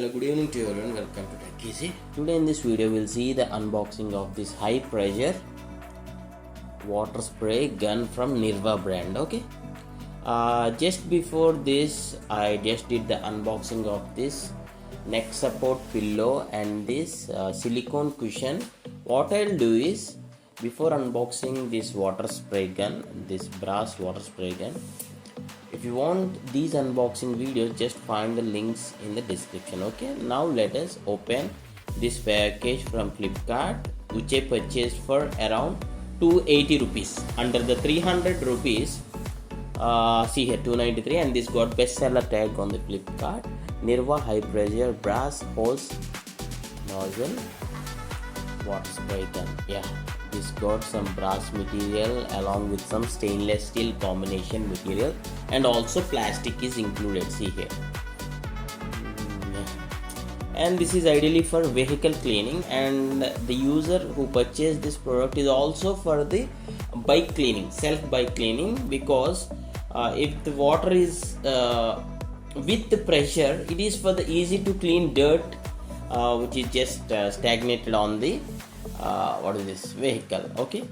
Hello, good evening to everyone. Welcome to Tech Easy. Today in this video we'll see the unboxing of this high pressure water spray gun from NIRVA brand. Okay. Just before this, I just did the unboxing of this neck support pillow and this silicone cushion. What I'll do is, before unboxing this water spray gun, this brass water spray gun, if you want these unboxing videos, just find the links in the description. Okay, now let us open this package from Flipkart, which I purchased for around 280 rupees, under the 300 rupees. See here, 293, and this got bestseller tag on the Flipkart. NIRVA high pressure brass hose nozzle water spray gun. Yeah, this got some brass material along with some stainless steel combination material, and also plastic is included. See here. And this is ideally for vehicle cleaning, and the user who purchased this product is also for the bike cleaning, self bike cleaning, because if the water is with the pressure, it is for the easy to clean dirt which is just stagnated on the what is this vehicle. Okay,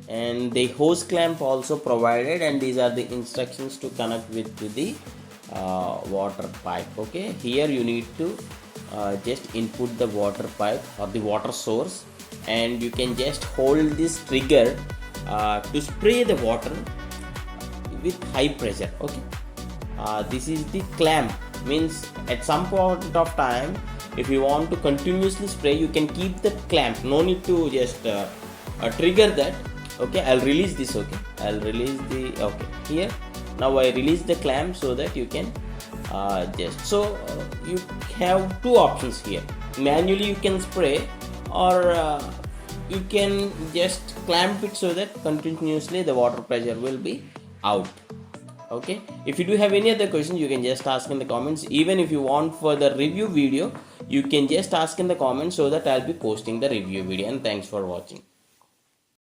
and the hose clamp also provided, and these are the instructions to connect with the water pipe. Okay, here you need to just input the water pipe or the water source, and you can just hold this trigger to spray the water with high pressure. Okay, this is the clamp, means at some point of time, if you want to continuously spray, you can keep the clamp, no need to just trigger that. Okay, I'll release this. Okay, I'll release the, okay, here now I release the clamp so that you can just, so you have two options here. Manually you can spray, or you can just clamp it so that continuously the water pressure will be out. Okay, if you do have any other questions, you can just ask in the comments. Even if you want for the review video, you can just ask in the comments so that I'll be posting the review video. And thanks for watching.